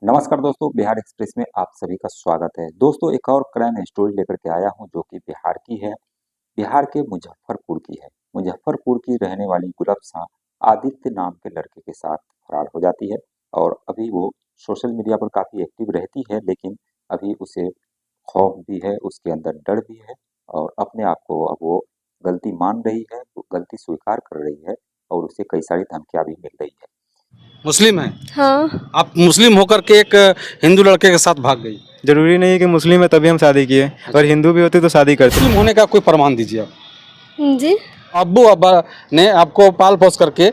नमस्कार दोस्तों, बिहार एक्सप्रेस में आप सभी का स्वागत है। दोस्तों, एक और क्राइम स्टोरी लेकर के आया हूं जो कि बिहार की है। बिहार के मुजफ्फरपुर की है। मुजफ्फरपुर की रहने वाली गुलफसा आदित्य नाम के लड़के के साथ फरार हो जाती है और अभी वो सोशल मीडिया पर काफी एक्टिव रहती है, लेकिन अभी उसे खौफ भी है, उसके अंदर डर भी है और अपने आप को अब वो गलती मान रही है, वो गलती स्वीकार कर रही है और उसे कई सारी धमकियां भी मिल रही है। मुस्लिम है। हाँ। आप मुस्लिम होकर के एक हिंदू लड़के के साथ भाग गई। जरूरी नहीं है कि मुस्लिम है तभी हम शादी किए। अगर हिंदू भी होते तो शादी करते। मुस्लिम होने का कोई प्रमाण दीजिए आप। जी। अब्बू अब्बा ने आपको पाल पोस करके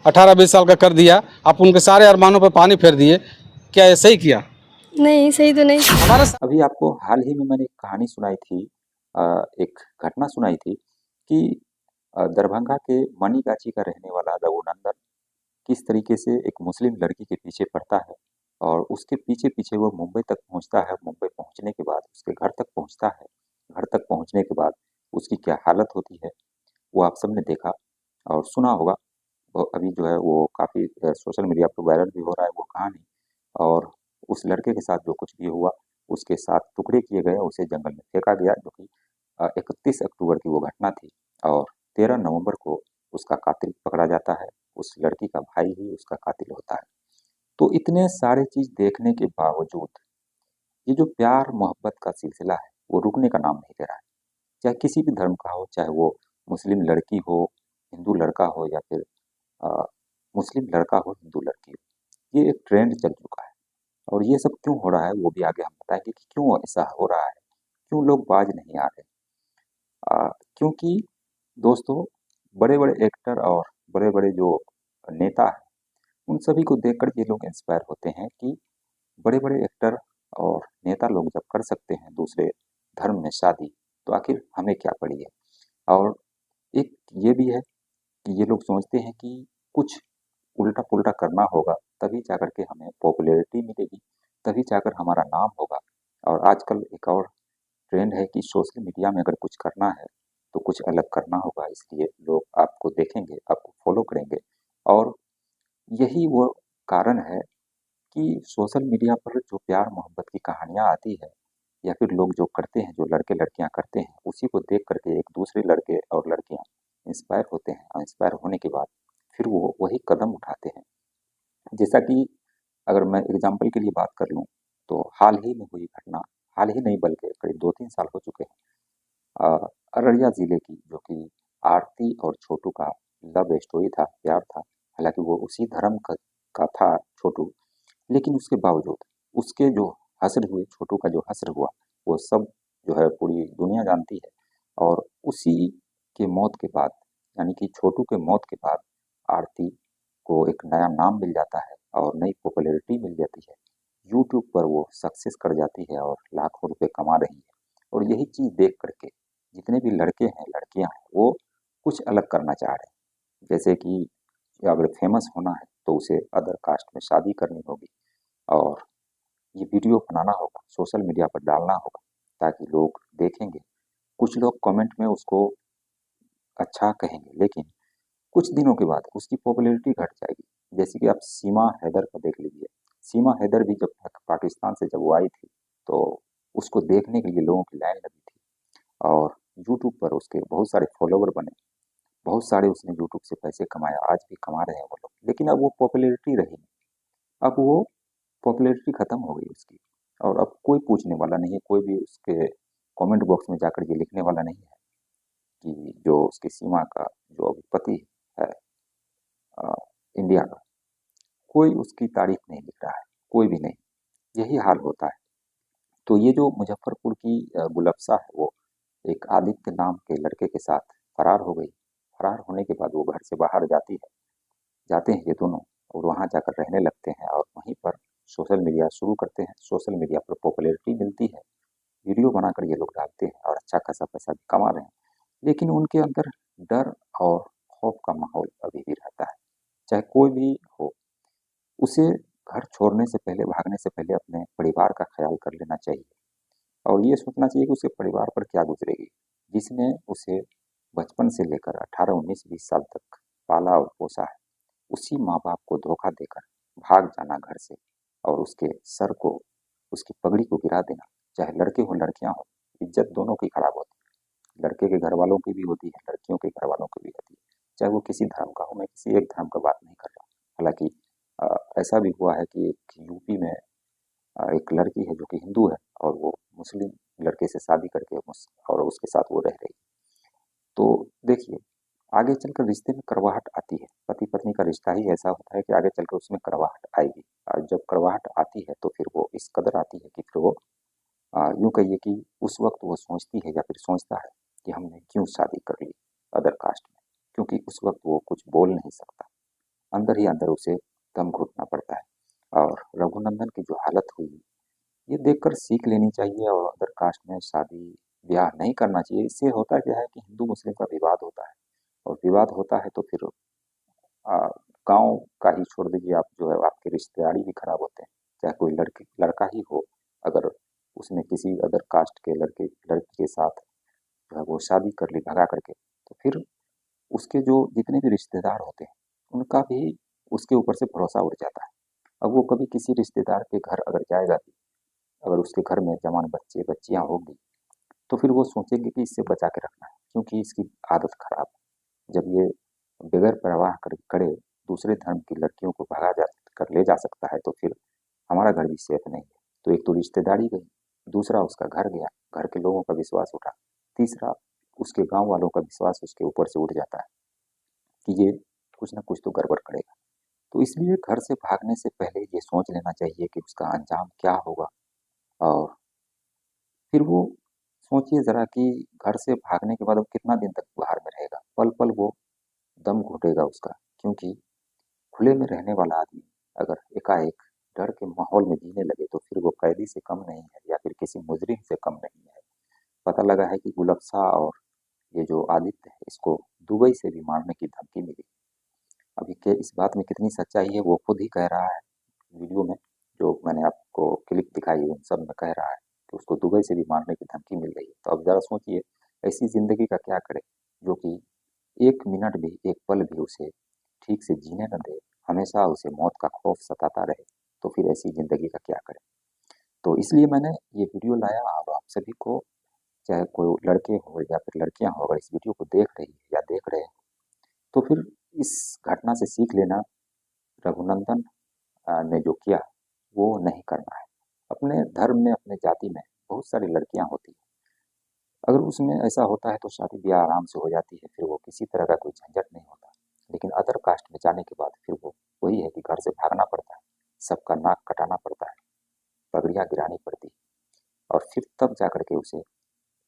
18-20 साल का कर दिया, आप उनके सारे अरमानों पर पानी फेर दिए, क्या ऐसे ही किया? नहीं, सही तो नहीं। हमारे अभी आपको हाल ही में मैंने एक कहानी सुनाई थी, एक घटना सुनाई थी कि दरभंगा के मनीगाछी का रहने वाला रघुनंदन किस तरीके से एक मुस्लिम लड़की के पीछे पड़ता है और उसके पीछे पीछे वो मुंबई तक पहुंचता है। मुंबई पहुंचने के बाद उसके घर तक पहुंचता है। घर तक पहुंचने के बाद उसकी क्या हालत होती है वो आप सबने देखा और सुना होगा। अभी जो है वो काफ़ी सोशल मीडिया पर वायरल भी हो रहा है वो कहानी। और उस लड़के के साथ जो कुछ भी हुआ, उसके साथ टुकड़े किए गए, उसे जंगल में फेंका गया, जो कि 31 अक्टूबर की वो घटना थी। और 13 नवंबर को उसका कातिल पकड़ा जाता है। उस लड़की का भाई ही उसका कातिल होता है। तो इतने सारे चीज़ देखने के बावजूद ये जो प्यार मोहब्बत का सिलसिला है वो रुकने का नाम नहीं ले रहा है। चाहे किसी भी धर्म का हो, चाहे वो मुस्लिम लड़की हो, हिंदू लड़का हो, या फिर अ, मुस्लिम लड़का हो, हिंदू लड़की हो, ये एक ट्रेंड चल चुका है। और ये सब क्यों हो रहा है वो भी आगे हम बताएंगे कि क्यों ऐसा हो रहा है, क्यों लोग बाज नहीं आ रहे। क्योंकि दोस्तों, बड़े बड़े एक्टर और बड़े बड़े जो नेता हैं, उन सभी को देखकर ये लोग इंस्पायर होते हैं कि बड़े बड़े एक्टर और नेता लोग जब कर सकते हैं दूसरे धर्म में शादी, तो आखिर हमें क्या पड़ी है। और एक ये भी है कि ये लोग सोचते हैं कि कुछ उल्टा पुल्टा करना होगा, तभी जाकर के हमें पॉपुलैरिटी मिलेगी, तभी जाकर हमारा नाम होगा। और आजकल एक और ट्रेंड है कि सोशल मीडिया में अगर कुछ करना है तो कुछ अलग करना होगा, इसलिए लोग आपको देखेंगे, आपको फॉलो करेंगे। और यही वो कारण है कि सोशल मीडिया पर जो प्यार मोहब्बत की कहानियाँ आती है, या फिर लोग जो करते हैं, जो लड़के लड़कियां करते हैं, उसी को देख करके एक दूसरे लड़के और लड़कियां इंस्पायर होते हैं और इंस्पायर होने के बाद फिर वो वही कदम उठाते हैं। जैसा कि अगर मैं एग्जाम्पल के लिए बात कर लूँ, तो हाल ही में हुई घटना, हाल ही नहीं बल्कि करीब 2-3 साल हो चुके हैं, अररिया ज़िले की, जो कि आरती और छोटू का लव स्टोरी था, प्यार था। हालाँकि वो उसी धर्म का था छोटू, लेकिन उसके बावजूद उसके जो हश्र हुए, छोटू का जो हश्र हुआ, वो सब जो है पूरी दुनिया जानती है। और उसी के मौत के बाद, यानी कि छोटू के मौत के बाद, आरती को एक नया नाम मिल जाता है और नई पॉपुलैरिटी मिल जाती है। यूट्यूब पर वो सक्सेस कर जाती है और लाखों रुपए कमा रही है। और यही चीज़ देख करके जितने भी लड़के हैं, लड़कियां हैं, वो कुछ अलग करना चाह रहे हैं। जैसे कि अगर फेमस होना है तो उसे अदर कास्ट में शादी करनी होगी और ये वीडियो बनाना होगा, सोशल मीडिया पर डालना होगा, ताकि लोग देखेंगे। कुछ लोग कमेंट में उसको अच्छा कहेंगे, लेकिन कुछ दिनों के बाद उसकी पॉपुलैरिटी घट जाएगी। जैसे कि आप सीमा हैदर को देख लीजिए। सीमा हैदर भी जब तक पाकिस्तान से जब वो आई थी, तो उसको देखने के लिए लोगों की लाइन लगी थी और यूट्यूब पर उसके बहुत सारे फॉलोवर बने। बहुत सारे उसने यूट्यूब से पैसे कमाए, आज भी कमा रहे हैं वो लोग। लेकिन अब वो पॉपुलैरिटी रही नहीं। अब वो पॉपुलैरिटी खत्म हो गई उसकी। और अब कोई पूछने वाला नहीं है, कोई भी उसके कमेंट बॉक्स में जाकर ये लिखने वाला नहीं है कि जो उसकी सीमा का जो अभी पति है, अ, इंडिया का, कोई उसकी तारीफ नहीं लिख रहा है, कोई भी नहीं। यही हाल होता है। तो ये जो मुजफ्फरपुर की गुलफसा है, वो एक आदित्य नाम के लड़के के साथ फरार हो गई। फरार होने के बाद वो घर से बाहर जाती है, जाते हैं ये दोनों और वहाँ जाकर रहने लगते हैं और वहीं पर सोशल मीडिया शुरू करते हैं। सोशल मीडिया पर पॉपुलैरिटी मिलती है, वीडियो बनाकर ये लोग डालते हैं और अच्छा खासा पैसा भी कमा रहे हैं। लेकिन उनके अंदर डर और खौफ का माहौल अभी भी रहता है। चाहे कोई भी हो, उसे घर छोड़ने से पहले, भागने से पहले अपने परिवार का ख्याल कर लेना चाहिए और ये सोचना चाहिए कि उसके परिवार पर क्या गुजरेगी, जिसने उसे बचपन से लेकर 18, 19, 20 साल तक पाला और पोसा है। उसी माँ बाप को धोखा देकर भाग जाना घर से और उसके सर को, उसकी पगड़ी को गिरा देना, चाहे लड़के हो लड़कियां हो, इज्जत दोनों की खराब होती है। लड़के के घर वालों की भी होती है, लड़कियों के घर वालों की भी होती है, चाहे वो किसी धर्म का हो। मैं किसी एक धर्म का बात नहीं कर रहा। हालांकि ऐसा भी हुआ है कि एक यूपी में एक लड़की है जो कि हिंदू है, और वो मुस्लिम लड़के से शादी करके और उसके साथ वो रह रही है। तो देखिए, आगे चलकर रिश्ते में कड़वाहट आती है। पति पत्नी का रिश्ता ही ऐसा होता है कि आगे चलकर उसमें कड़वाहट आएगी, और जब कड़वाहट आती है तो फिर वो इस कदर आती है कि फिर वो यूं कहिए कि उस वक्त वो सोचती है या फिर सोचता है कि हमने क्यों शादी कर ली अदर कास्ट में, क्योंकि उस वक्त वो कुछ बोल नहीं सकता, अंदर ही अंदर उसे दम घुटना पड़ता है। और रघुनंदन की जो हालत हुई, ये देखकर सीख लेनी चाहिए, और अदर कास्ट में शादी ब्याह नहीं करना चाहिए। इससे होता क्या है कि हिंदू मुस्लिम का विवाद होता है, और विवाद होता है तो फिर गांव का ही छोड़ दीजिए, आप जो है आपके रिश्तेदारी भी खराब होते हैं। चाहे कोई लड़की लड़का ही हो, अगर उसने किसी अदर कास्ट के लड़की के साथ जो है वो शादी कर ली भगा करके, तो फिर उसके जो जितने भी रिश्तेदार होते हैं, उनका भी उसके ऊपर से भरोसा उठ जाता है। अब वो कभी किसी रिश्तेदार के घर अगर जाएगा भी, अगर उसके घर में जवान बच्चे बच्चियां होंगी, तो फिर वो सोचेंगे कि इससे बचा के रखना है, क्योंकि इसकी आदत खराब है। जब ये बगैर परवाह करे दूसरे धर्म की लड़कियों को भगा जा कर ले जा सकता है, तो फिर हमारा घर भी सेफ नहीं है। तो एक तो रिश्तेदारी गई, दूसरा उसका घर गया, घर के लोगों का विश्वास उठा, तीसरा उसके गांव वालों का विश्वास उसके ऊपर से उठ जाता है कि ये कुछ ना कुछ तो गड़बड़ करेगा। तो इसलिए घर से भागने से पहले ये सोच लेना चाहिए कि उसका अंजाम क्या होगा। और फिर वो सोचिए ज़रा कि घर से भागने के बाद वो कितना दिन तक बाहर में रहेगा, पल पल वो दम घुटेगा उसका। क्योंकि खुले में रहने वाला आदमी अगर एकाएक डर के माहौल में जीने लगे, तो फिर वो कैदी से कम नहीं है, या फिर किसी मुजरिम से कम नहीं है। पता लगा है कि गुलफ्सा और ये जो आदित्य है, इसको दुबई से भी मारने की धमकी मिली। अभी के इस बात में कितनी सच्चाई है वो खुद ही कह रहा है वीडियो में, जो मैंने आपको क्लिप दिखाई है उन सब में कह रहा है कि उसको दुबई से भी मारने की धमकी मिल रही है। तो अब ज़रा सोचिए, ऐसी ज़िंदगी का क्या करे जो कि एक मिनट भी, एक पल भी उसे ठीक से जीने न दे, हमेशा उसे मौत का खौफ सताता रहे। तो फिर ऐसी ज़िंदगी का क्या करे। तो इसलिए मैंने ये वीडियो लाया, और आप सभी को, चाहे कोई लड़के हो या फिर लड़कियां हो, अगर इस वीडियो को देख रही है या देख रहे हैं, तो फिर इस घटना से सीख लेना, रघुनंदन ने जो किया वो नहीं करना है। अपने धर्म में, अपने जाति में बहुत सारी लड़कियां होती हैं, अगर उसमें ऐसा होता है तो शादी ब्याह आराम से हो जाती है, फिर वो किसी तरह का कोई झंझट नहीं होता। लेकिन अदर कास्ट में जाने के बाद फिर वो वही है कि घर से भागना पड़ता है, सबका नाक कटाना पड़ता है, पगड़ियाँ गिरानी पड़ती है, और फिर तब जा करके उसे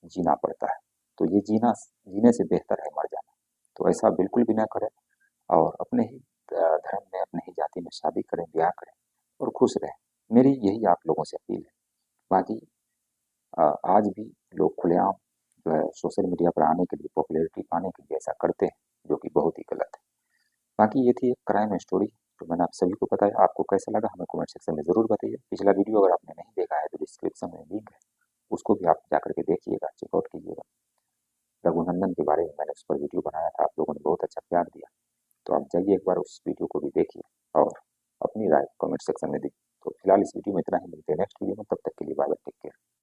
जीना पड़ता है। तो ये जीने से बेहतर है मर जाना। तो ऐसा बिल्कुल भी ना करें, और अपने ही धर्म में, अपने ही जाति में शादी करें, ब्याह करें, और खुश रहें। मेरी यही आप लोगों से अपील है। बाकी आज भी लोग खुलेआम जो है सोशल मीडिया पर आने के लिए, पॉपुलैरिटी पाने के लिए ऐसा करते हैं, जो कि बहुत ही गलत है। बाकी ये थी एक क्राइम स्टोरी जो मैंने आप सभी को बताया। आपको कैसा लगा हमें कमेंट सेक्शन में ज़रूर बताइए। पिछला वीडियो अगर आपने नहीं देखा है तो डिस्क्रिप्शन में लिंक है, उसको भी आप जाकर के देखिएगा, चेकआउट कीजिएगा। रघुनंदन के बारे में मैंने उस पर वीडियो बनाया था, आप लोगों ने बहुत अच्छा प्यार दिया। तो आप जाइए एक बार उस वीडियो को भी देखिए, और अपनी राय कमेंट सेक्शन में दीजिए। तो फिलहाल इस वीडियो में इतना ही, मिलते हैं नेक्स्ट वीडियो में, तब तक के लिए बाय बाय, टेक केयर।